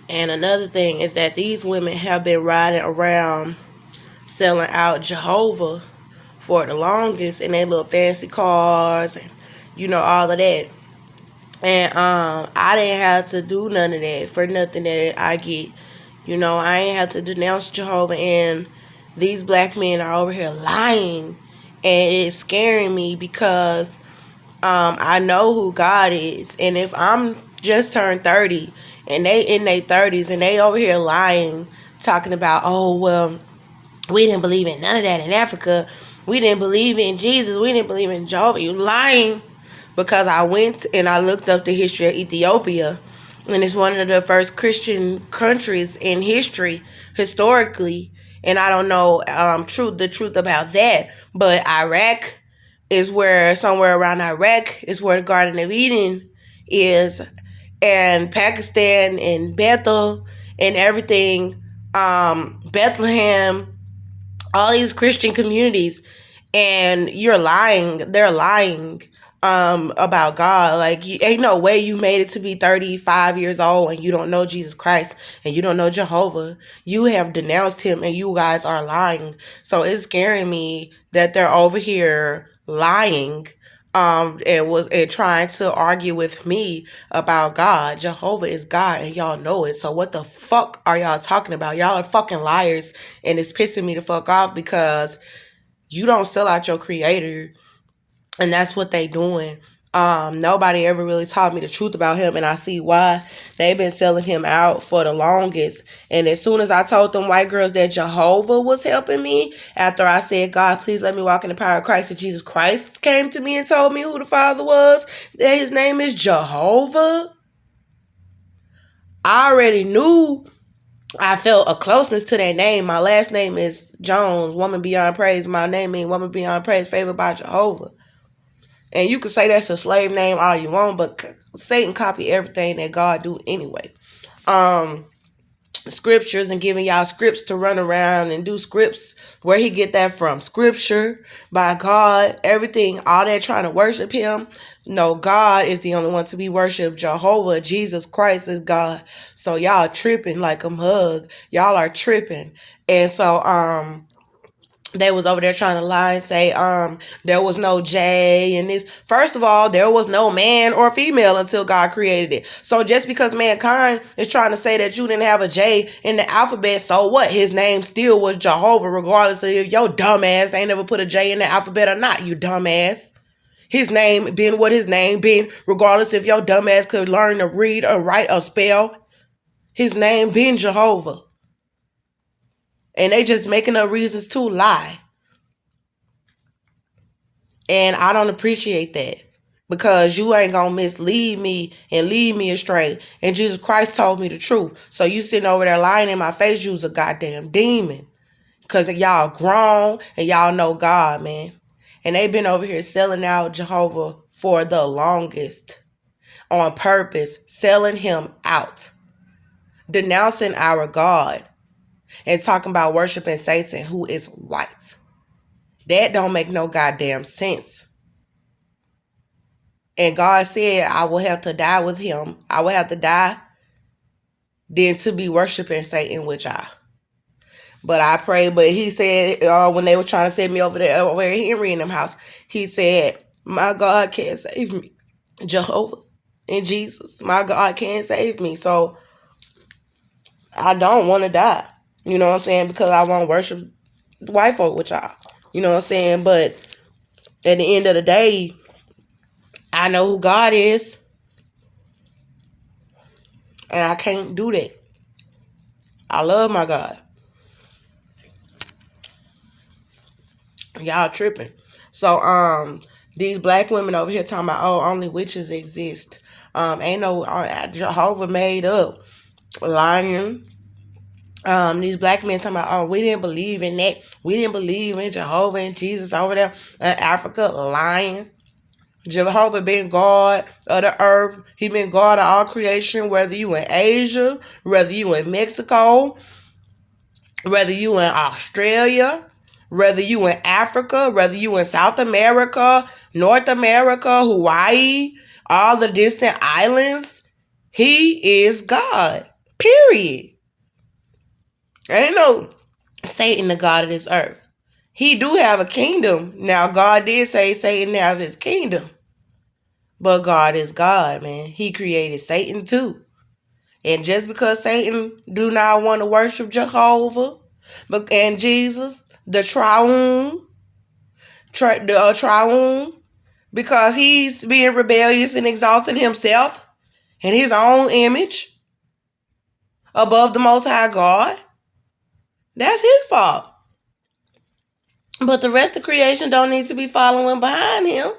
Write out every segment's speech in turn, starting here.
And another thing is that these women have been riding around selling out Jehovah for the longest in their little fancy cars and all of that. And I didn't have to do none of that for nothing that I get. I ain't have to denounce Jehovah, and these black men are over here lying, and it's scaring me because I know who God is. And if I'm just turned 30 and they in their 30s and they over here lying, talking about, oh, well, we didn't believe in none of that in Africa. We didn't believe in Jesus. We didn't believe in Jehovah. You lying. Because I went and I looked up the history of Ethiopia. And it's one of the first Christian countries in history, historically. And I don't know the truth about that. But Iraq is where, somewhere around Iraq, is where the Garden of Eden is. And Pakistan and Bethel and everything, Bethlehem, all these Christian communities, and you're lying. They're lying about God. Like, ain't no way you made it to be 35 years old and you don't know Jesus Christ and you don't know Jehovah. You have denounced him and you guys are lying. So it's scaring me that they're over here lying and trying to argue with me about God. Jehovah is God and y'all know it. So what the fuck are y'all talking about? Y'all are fucking liars, and it's pissing me the fuck off because you don't sell out your creator, and that's what they doing. Nobody ever really taught me the truth about him, and I see why. They've been selling him out for the longest. And as soon as I told them white girls that Jehovah was helping me, after I said, God, please let me walk in the power of Christ, and Jesus Christ came to me and told me who the Father was, that his name is Jehovah, I already knew. I felt a closeness to that name. My last name is Jones, woman beyond praise. My name means woman beyond praise, favored by Jehovah. And you can say that's a slave name all you want, but Satan copy everything that God do anyway. Scriptures and giving y'all scripts to run around and do scripts. Where he get that from? Scripture, by God, everything, all that trying to worship him. No, God is the only one to be worshipped. Jehovah, Jesus Christ is God. So y'all tripping like a mug. Y'all are tripping. And so, they was over there trying to lie and say there was no J in this. First of all, there was no man or female until God created it. So just because mankind is trying to say that you didn't have a J in the alphabet, so what? His name still was Jehovah, regardless of if your dumb ass ain't never put a J in the alphabet or not, you dumbass. His name been what his name been, regardless if your dumb ass could learn to read or write or spell. His name been Jehovah. And they just making up reasons to lie. And I don't appreciate that, because you ain't gonna mislead me and lead me astray. And Jesus Christ told me the truth. So you sitting over there lying in my face, you's a goddamn demon. Because y'all grown and y'all know God, man. And they been over here selling out Jehovah for the longest. On purpose. Selling him out. Denouncing our God. And talking about worshiping Satan, who is white. That don't make no goddamn sense. And God said, I will have to die with him. I will have to die than to be worshiping Satan with y'all. But I pray, but he said, when they were trying to send me over there, over at Henry in them house, he said, my God can't save me. Jehovah and Jesus, my God can't save me. So I don't want to die. You know what I'm saying? Because I won't worship white folk with y'all. You know what I'm saying? But at the end of the day, I know who God is. And I can't do that. I love my God. Y'all tripping. So, these black women over here talking about, oh, only witches exist. Ain't no Jehovah made up. Lying. These black men talking about, oh, we didn't believe in that. We didn't believe in Jehovah and Jesus over there in Africa. Lying. Jehovah been God of the earth. He been God of all creation, whether you in Asia, whether you in Mexico, whether you in Australia, whether you in Africa, whether you in South America, North America, Hawaii, all the distant islands. He is God. Period. Period. Ain't no Satan the God of this earth. He do have a kingdom. Now, God did say Satan have his kingdom. But God is God, man. He created Satan too. And just because Satan do not want to worship Jehovah and Jesus, the triune, because he's being rebellious and exalting himself and his own image above the Most High God, that's his fault. But the rest of creation don't need to be following behind him.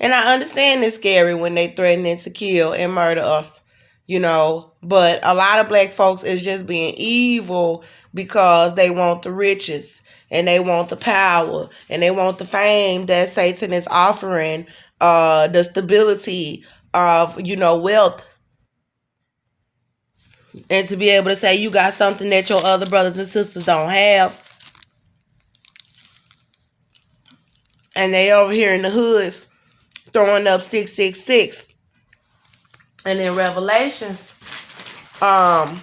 And I understand it's scary when they threatening to kill and murder us, but a lot of black folks is just being evil because they want the riches and they want the power and they want the fame that Satan is offering, the stability of, wealth, and to be able to say you got something that your other brothers and sisters don't have. And they over here in the hoods throwing up 666. And in Revelations, God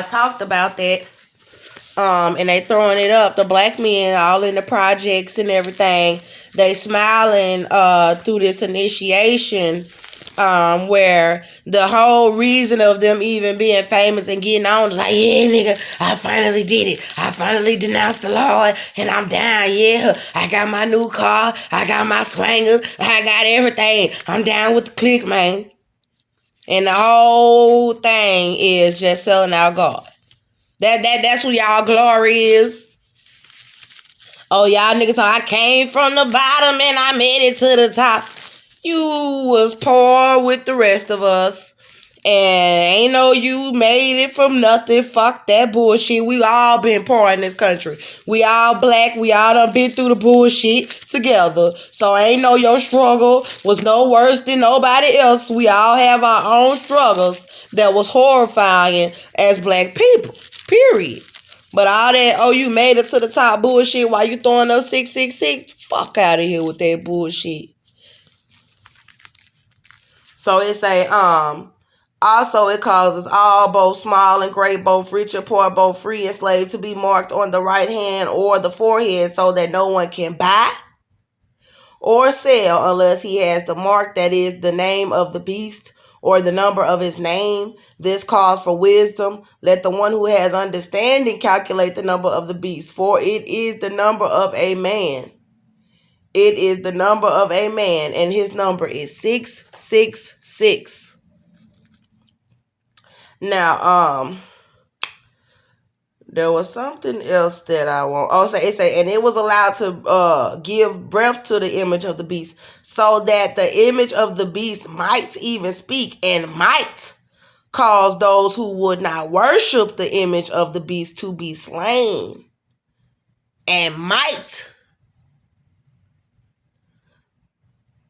talked about that. And they throwing it up. The black men all in the projects and everything. They smiling through this initiation, where the whole reason of them even being famous and getting on is like, yeah, nigga, I finally did it. I finally denounced the Lord and I'm down. Yeah, I got my new car. I got my swangers. I got everything. I'm down with the clique, man. And the whole thing is just selling out God. That's what y'all glory is. Oh, y'all niggas, so I came from the bottom and I made it to the top. You was poor with the rest of us. And ain't no you made it from nothing. Fuck that bullshit. We all been poor in this country. We all black. We all done been through the bullshit together. So ain't no your struggle was no worse than nobody else. We all have our own struggles that was horrifying as black people. Period. But all that, oh, you made it to the top bullshit while you throwing up 666. Fuck out of here with that bullshit. So it say, also it causes all, both small and great, both rich and poor, both free and slave, to be marked on the right hand or the forehead, so that no one can buy or sell unless he has the mark, that is the name of the beast or the number of his name. This calls for wisdom. Let the one who has understanding calculate the number of the beast, for it is the number of a man. It is the number of a man, and his number is 666. Now, there was something else that I want. Oh, it say, and it was allowed to give breath to the image of the beast, so that the image of the beast might even speak and might cause those who would not worship the image of the beast to be slain. And might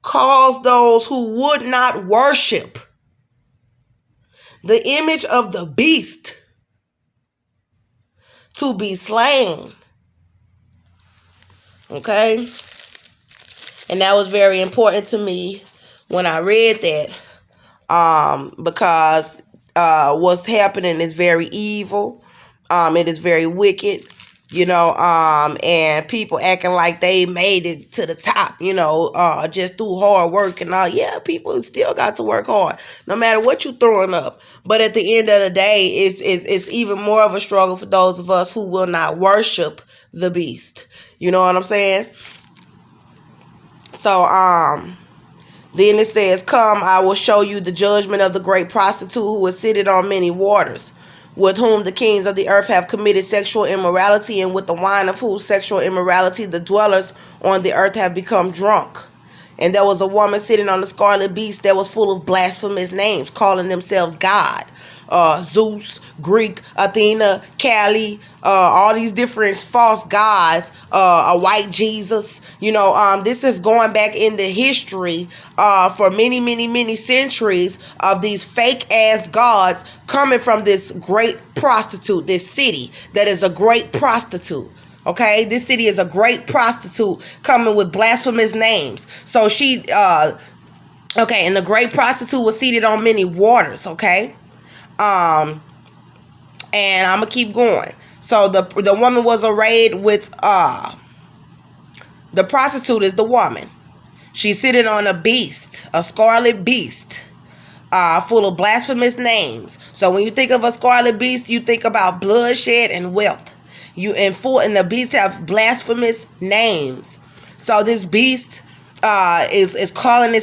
cause those who would not worship the image of the beast to be slain. Okay? And that was very important to me when I read that. Because what's happening is very evil. It is very wicked. And people acting like they made it to the top, just through hard work and all. Yeah, people still got to work hard, no matter what you throwing up. But at the end of the day, it's even more of a struggle for those of us who will not worship the beast. You know what I'm saying? So, then it says, come, I will show you the judgment of the great prostitute who is seated on many waters, with whom the kings of the earth have committed sexual immorality, and with the wine of whose sexual immorality the dwellers on the earth have become drunk. And there was a woman sitting on the scarlet beast that was full of blasphemous names, calling themselves God. Zeus, Greek, Athena, Kali, all these different false gods, a white Jesus. This is going back into history for many, many, many centuries of these fake ass gods coming from this great prostitute, this city that is a great prostitute. Okay, this city is a great prostitute coming with blasphemous names. So she Okay, and the great prostitute was seated on many waters, okay? And I'm gonna keep going. So the woman was arrayed with the prostitute is the woman. She's sitting on a beast, a scarlet beast, full of blasphemous names. So when you think of a scarlet beast, you think about bloodshed and wealth. And the beasts have blasphemous names. So this beast is calling